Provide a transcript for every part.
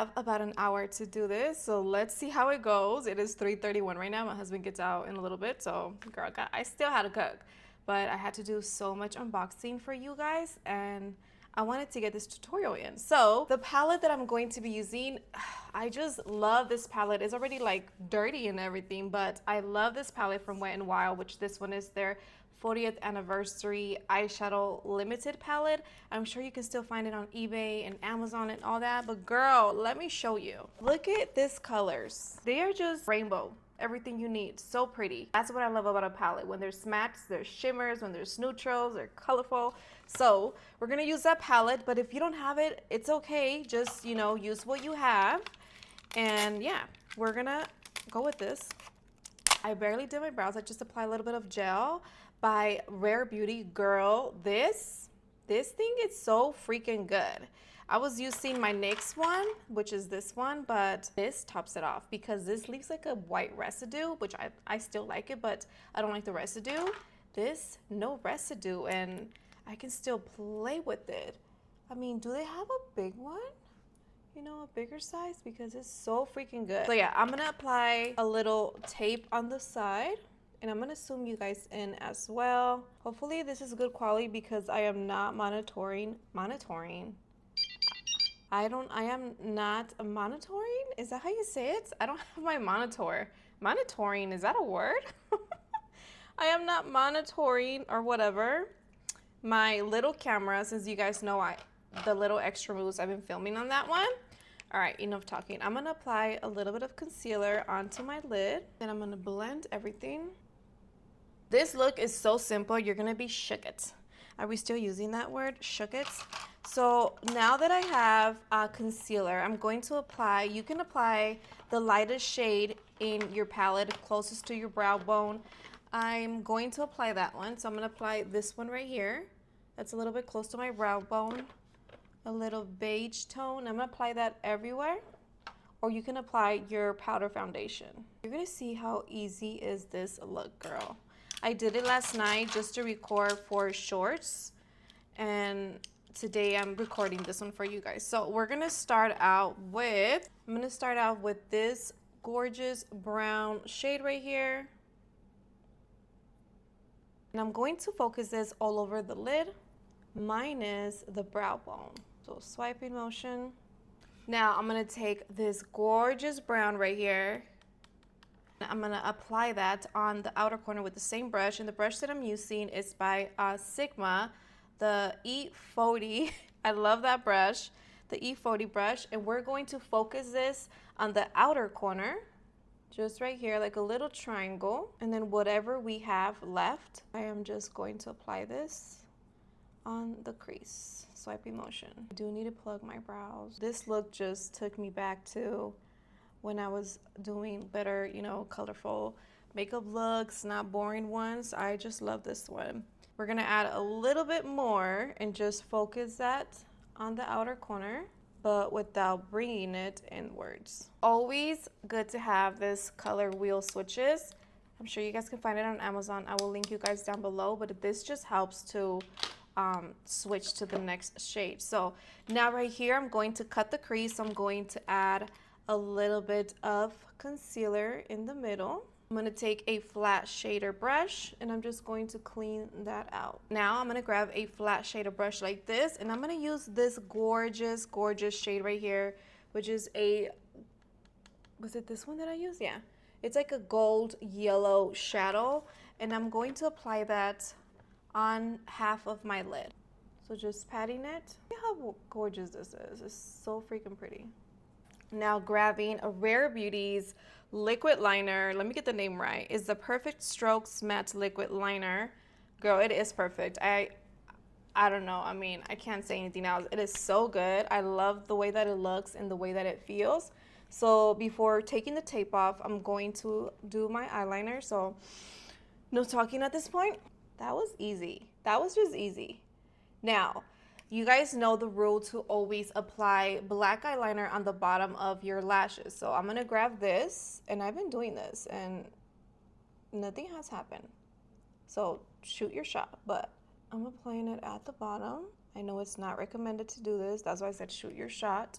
have about an hour to do this, so let's see how it goes. It is 3:31 right now. My husband gets out in a little bit, so girl, I still had to cook, but I had to do so much unboxing for you guys, and I wanted to get this tutorial in. So the palette that I'm going to be using, I just love this palette. It's already like dirty and everything, but I love this palette from Wet n Wild, which this one is their 40th anniversary eyeshadow limited palette. I'm sure you can still find it on eBay and Amazon and all that, but girl, let me show you. Look at these colors. They are just rainbow. Everything you need. So pretty. That's what I love about a palette. When there's mattes, there's shimmers, when there's neutrals, they're colorful. So we're gonna use that palette, but if you don't have it, it's okay. Just, you know, use what you have. And yeah, we're gonna go with this. I barely did my brows. I just apply a little bit of gel by Rare Beauty. Girl, this thing is so freaking good. I was using my NYX one, which is this one, but this tops it off because this leaves like a white residue, which I still like it, but I don't like the residue. This, no residue, and I can still play with it. I mean, do they have a big one? You know, a bigger size, because it's so freaking good. So yeah, I'm gonna apply a little tape on the side, and I'm gonna zoom you guys in as well. Hopefully this is good quality because I am not monitoring. I am not monitoring. Is that how you say it? I don't have my monitor. Monitoring, is that a word? I am not monitoring or whatever my little camera, since you guys know the little extra moves I've been filming on that one. All right, enough talking. I'm gonna apply a little bit of concealer onto my lid, and I'm gonna blend everything. This look is so simple, you're gonna be shook it. Are we still using that word, shook it? So now that I have concealer, I'm going to apply, you can apply the lightest shade in your palette closest to your brow bone. I'm going to apply that one. So I'm gonna apply this one right here. That's a little bit close to my brow bone. A little beige tone. I'm gonna apply that everywhere. Or you can apply your powder foundation. You're gonna see how easy is this look, girl. I did it last night just to record for shorts, and today I'm recording this one for you guys. So we're gonna start out with, I'm gonna start out with this gorgeous brown shade right here. And I'm going to focus this all over the lid, minus the brow bone. So swiping motion. Now I'm gonna take this gorgeous brown right here. I'm gonna apply that on the outer corner with the same brush, and the brush that I'm using is by Sigma, the E40. I love that brush, the E40 brush, and we're going to focus this on the outer corner, just right here, like a little triangle, and then whatever we have left, I am just going to apply this on the crease, swiping motion. I do need to plug my brows. This look just took me back to when I was doing better, you know, colorful makeup looks, not boring ones. I just love this one. We're gonna add a little bit more and just focus that on the outer corner, but without bringing it inwards. Always good to have this color wheel switches. I'm sure you guys can find it on Amazon. I will link you guys down below, but this just helps to switch to the next shade. So now right here, I'm going to cut the crease. I'm going to add a little bit of concealer in the middle. I'm going to take a flat shader brush and I'm just going to clean that out. Now I'm going to grab a flat shader brush like this, and I'm going to use this gorgeous, gorgeous shade right here, which is a, was it this one that I used? Yeah. It's like a gold yellow shadow, and I'm going to apply that on half of my lid. So just patting it. See how gorgeous this is. It's so freaking pretty. Now grabbing a Rare Beauty's liquid liner, let me get the name right, is the Perfect Strokes Matte Liquid Liner. Girl, it is perfect. I don't know, I mean, I can't say anything else. It is so good. I love the way that it looks and the way that it feels. So before taking the tape off, I'm going to do my eyeliner. So no talking at this point. That was easy. That was just easy. Now, you guys know the rule to always apply black eyeliner on the bottom of your lashes. So I'm gonna grab this, and I've been doing this and nothing has happened. So shoot your shot, but I'm applying it at the bottom. I know it's not recommended to do this. That's why I said shoot your shot.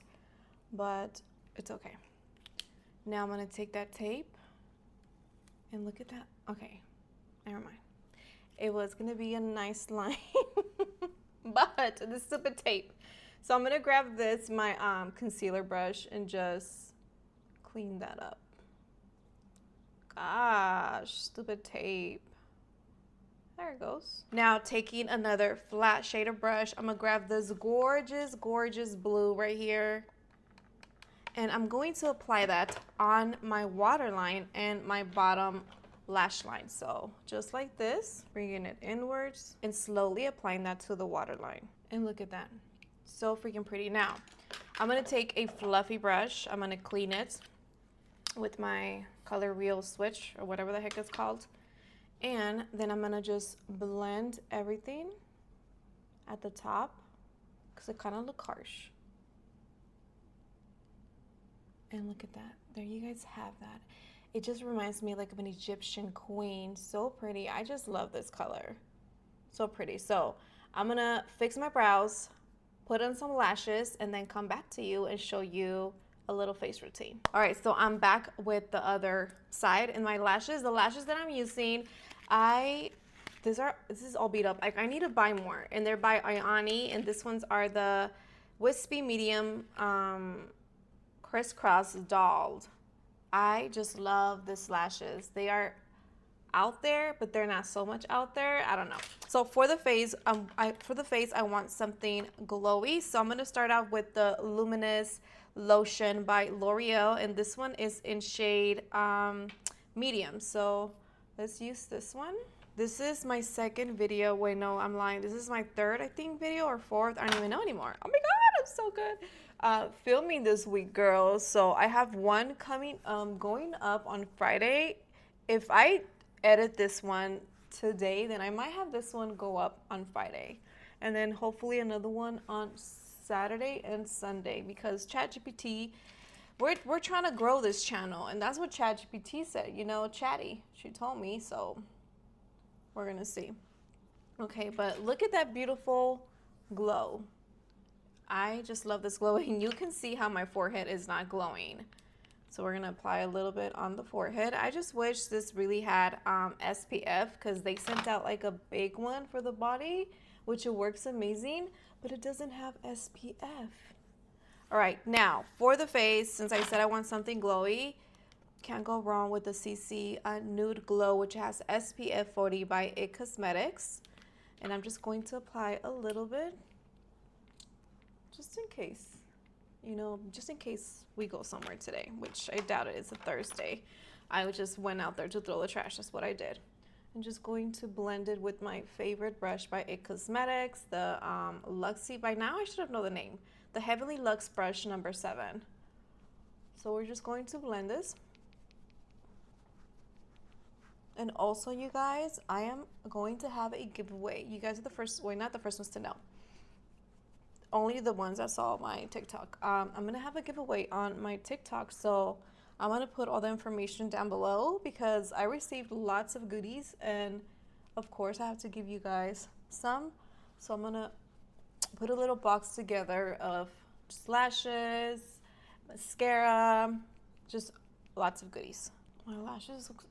But It's okay. Now I'm gonna take that tape and look at that. Okay, never mind. It was gonna be a nice line, but the stupid tape. So I'm gonna grab this, my concealer brush, and just clean that up. Gosh, stupid tape. There it goes. Now taking another flat shader brush, I'm gonna grab this gorgeous, gorgeous blue right here. And I'm going to apply that on my waterline and my bottom lash line. So just like this, bringing it inwards and slowly applying that to the waterline. And look at that. So freaking pretty. Now, I'm gonna take a fluffy brush. I'm gonna clean it with my Color Real switch or whatever the heck it's called. And then I'm gonna just blend everything at the top because it kind of look harsh. And look at that. There you guys have that. It just reminds me like of an Egyptian queen. So pretty. I just love this color. So pretty. So I'm gonna fix my brows, put on some lashes, and then come back to you and show you a little face routine. All right, so I'm back with the other side in my lashes. The lashes that I'm using, this is all beat up. I need to buy more, and they're by Ioni, and this ones are the Wispy Medium Crisscross Dolled. I just love these lashes. They are out there, but they're not so much out there. I don't know. So for the face, I want something glowy. So I'm gonna start out with the Luminous Lotion by L'Oreal, and this one is in shade medium. So let's use this one. This is my second video. Wait, no, I'm lying. This is my third, I think, video or fourth. I don't even know anymore. Oh my God, I'm so good. Filming this week, girls. So I have one coming, going up on Friday. If I edit this one today, then I might have this one go up on Friday. And then hopefully another one on Saturday and Sunday, because ChatGPT, we're trying to grow this channel, and that's what ChatGPT said, you know, chatty. She told me, so we're gonna see. Okay, but look at that beautiful glow. I just love this glow, and you can see how my forehead is not glowing. So we're gonna apply a little bit on the forehead. I just wish this really had SPF, because they sent out like a big one for the body, which it works amazing, but it doesn't have SPF. All right, now for the face, since I said I want something glowy, can't go wrong with the CC Nude Glow, which has SPF 40 by IT Cosmetics. And I'm just going to apply a little bit, just in case, you know, just in case we go somewhere today, which I doubt it. It's a Thursday. I just went out there to throw the trash. That's what I did. I'm just going to blend it with my favorite brush by IT Cosmetics, the Luxie. By now, I should have known the name. The Heavenly Luxe brush number 7. So we're just going to blend this. And also, you guys, I am going to have a giveaway. You guys are the first, well, not the first ones to know. Only the ones that saw my TikTok. I'm going to have a giveaway on my TikTok. So I'm going to put all the information down below, because I received lots of goodies. And of course, I have to give you guys some. So I'm going to put a little box together of just lashes, mascara, just lots of goodies. My lashes look,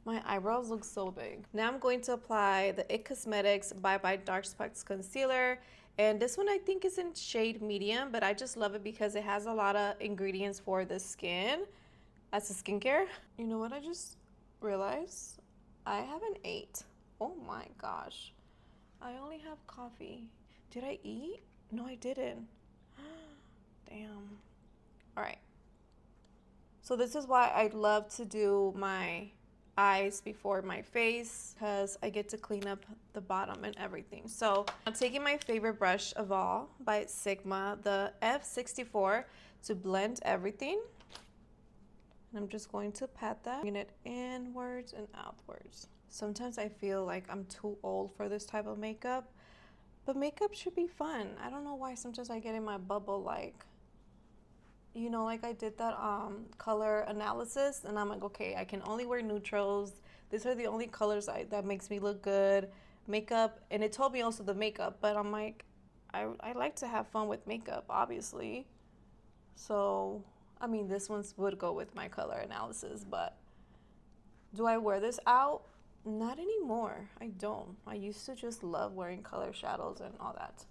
my eyebrows look so big. Now I'm going to apply the IT Cosmetics Bye Bye Dark Spots Concealer. And this one I think is in shade medium, but I just love it because it has a lot of ingredients for the skin as a skincare. You know what I just realized? I haven't ate. Oh my gosh. I only have coffee. Did I eat? No, I didn't. Damn. All right. So this is why I love to do my eyes before my face, because I get to clean up the bottom and everything. So I'm taking my favorite brush of all by Sigma, the F64, to blend everything. And I'm just going to pat that, bring it inwards and outwards. Sometimes I feel like I'm too old for this type of makeup, but makeup should be fun. I don't know why sometimes I get in my bubble, like, you know, like I did that color analysis, and I'm like, okay, I can only wear neutrals. These are the only colors that makes me look good. Makeup, and it told me also the makeup, but I'm like, I like to have fun with makeup, obviously. So I mean, this one's would go with my color analysis, but do I wear this out? Not anymore. I don't. I used to just love wearing color shadows and all that.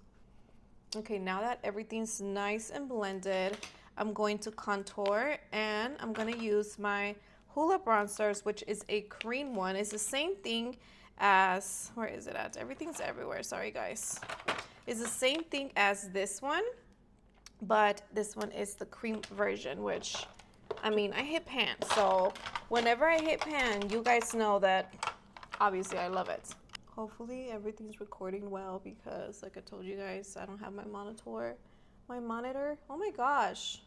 Okay, now that everything's nice and blended, I'm going to contour, and I'm going to use my Hoola bronzers, which is a cream one. It's the same thing as, where is it at? Everything's everywhere. Sorry, guys. It's the same thing as this one, but this one is the cream version, which, I mean, I hit pan. So whenever I hit pan, you guys know that obviously I love it. Hopefully everything's recording well because, like I told you guys, I don't have my monitor. Oh my gosh.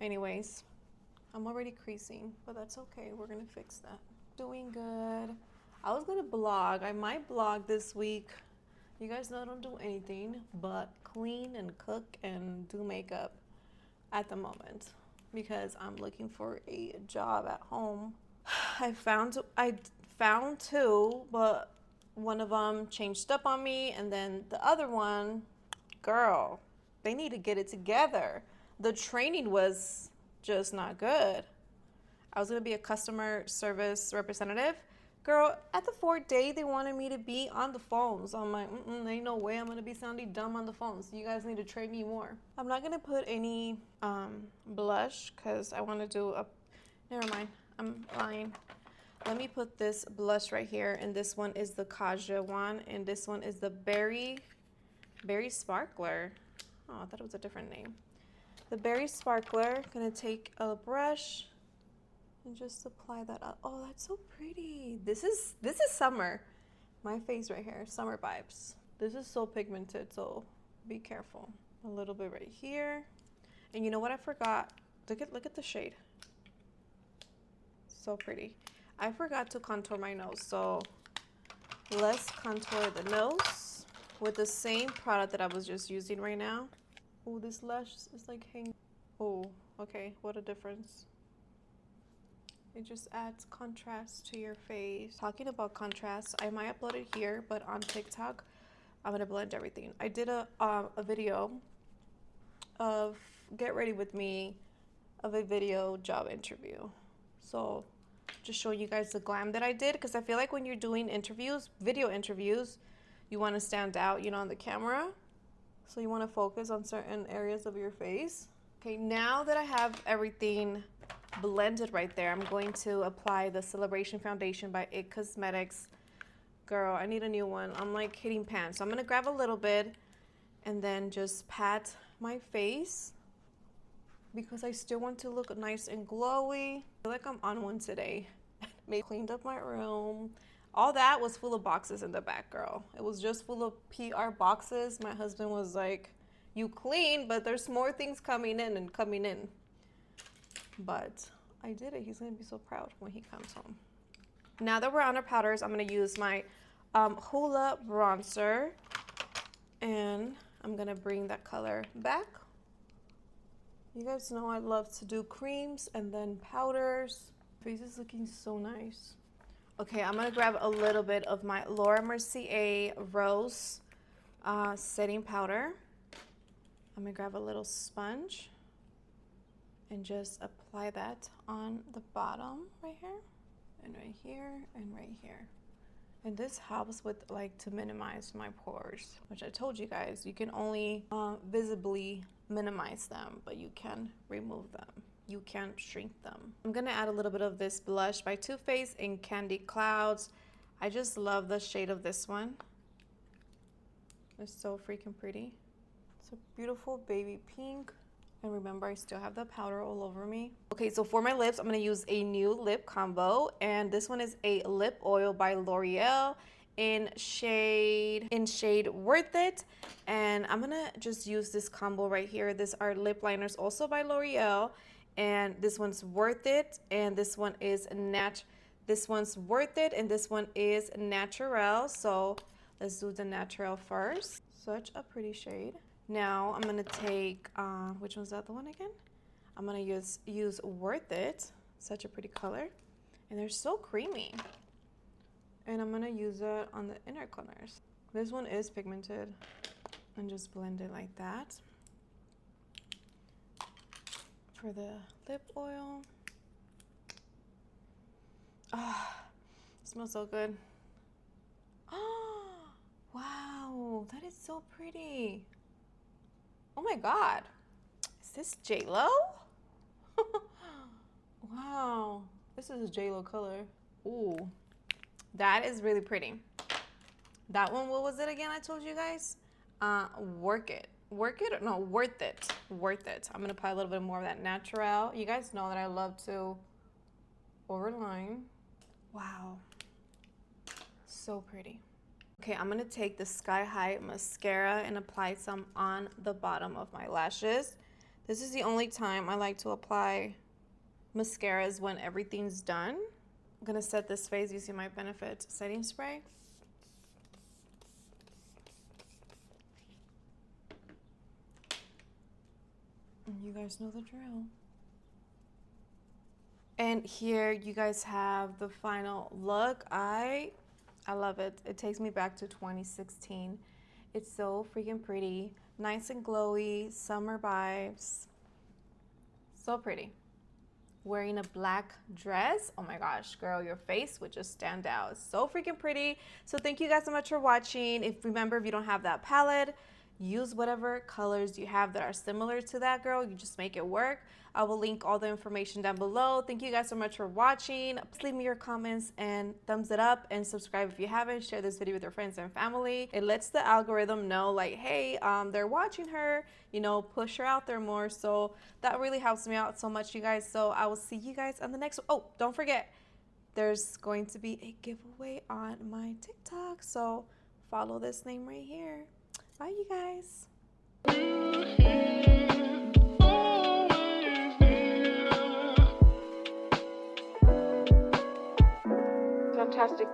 Anyways, I'm already creasing, but that's okay. We're gonna fix that. Doing good. I was gonna blog. I might blog this week. You guys know I don't do anything but clean and cook and do makeup at the moment because I'm looking for a job at home. I found two, but one of them changed up on me, and then the other one, girl, they need to get it together. The training was just not good. I was gonna be a customer service representative. Girl, at the 4th day, they wanted me to be on the phones. I'm like, ain't no way I'm gonna be sounding dumb on the phones. You guys need to train me more. I'm not gonna put any blush because I wanna do a, never mind, I'm lying. Let me put this blush right here, and this one is the Kaja one, and this one is the Berry Sparkler. Oh, I thought it was a different name. The Berry Sparkler. Gonna take a brush and just apply that up. Oh, that's so pretty. This is summer. My face right here, summer vibes. This is so pigmented, so be careful. A little bit right here. And you know what I forgot? Look at the shade. So pretty. I forgot to contour my nose, so let's contour the nose with the same product that I was just using right now. Oh, this lash is like hanging. Oh, okay, what a difference. It just adds contrast to your face. Talking about contrast, I might upload it here, but on TikTok, I'm gonna blend everything. I did a video of get ready with me of a video job interview. So just showing you guys the glam that I did, because I feel like when you're doing interviews, video interviews, you want to stand out, you know, on the camera. So you want to focus on certain areas of your face. Okay, now that I have everything blended right there, I'm going to apply the Celebration Foundation by IT Cosmetics. Girl, I need a new one. I'm like hitting pan. So I'm going to grab a little bit and then just pat my face because I still want to look nice and glowy. I feel like I'm on one today. Maybe cleaned up my room. All that was full of boxes in the back, girl. It was just full of PR boxes. My husband was like, you clean, but there's more things coming in and coming in. But I did it. He's gonna be so proud when he comes home. Now that we're on our powders, I'm gonna use my Hoola bronzer, and I'm gonna bring that color back. You guys know I love to do creams and then powders. Face is looking so nice. Okay, I'm gonna grab a little bit of my Laura Mercier Rose setting powder. I'm gonna grab a little sponge and just apply that on the bottom right here, and right here, and right here. And this helps with like to minimize my pores, which I told you guys, you can only visibly minimize them, but you can remove them. You can shrink them. I'm gonna add a little bit of this blush by Too Faced in Candy Clouds. I just love the shade of this one. It's so freaking pretty. It's a beautiful baby pink. And remember, I still have the powder all over me. Okay, so for my lips, I'm gonna use a new lip combo, and this one is a lip oil by L'Oreal in shade Worth It. And I'm gonna just use this combo right here. These are lip liners also by L'Oreal, and this one's Worth It, and this one is this one's Worth It, and this one is Natural. So let's do the Natural first. Such a pretty shade. Now I'm gonna take, which one's the other one again? I'm gonna use Worth It, such a pretty color. And they're so creamy. And I'm gonna use it on the inner corners. This one is pigmented. And just blend it like that. for the lip oil. Ah, smells so good. Oh, wow, that is so pretty. Oh my God, is this J-Lo? Wow, this is a J-Lo color. Ooh, that is really pretty. That one, what was it again? I told you guys. Work it. Work it? No, worth it. Worth it. I'm gonna apply a little bit more of that natural. You guys know that I love to overline. Wow, so pretty. Okay, I'm gonna take the Sky High mascara and apply some on the bottom of my lashes. This is the only time I like to apply mascaras when everything's done. I'm gonna set this face using my Benefit setting spray. You guys know the drill. And here you guys have the final look. I love it. It takes me back to 2016. It's so freaking pretty. Nice and glowy, summer vibes. So pretty. Wearing a black dress. Oh my gosh, girl, your face would just stand out. It's so freaking pretty. So thank you guys so much for watching. If you don't have that palette, use whatever colors you have that are similar to that, girl. You just make it work. I will link all the information down below. Thank you guys so much for watching. Please leave me your comments and thumbs it up and subscribe if you haven't. Share this video with your friends and family. It lets the algorithm know like, hey, they're watching her, you know, push her out there more. So that really helps me out so much, you guys. So I will see you guys on the next one. Oh, don't forget, there's going to be a giveaway on my TikTok. So follow this name right here. Bye, you guys. Fantastic.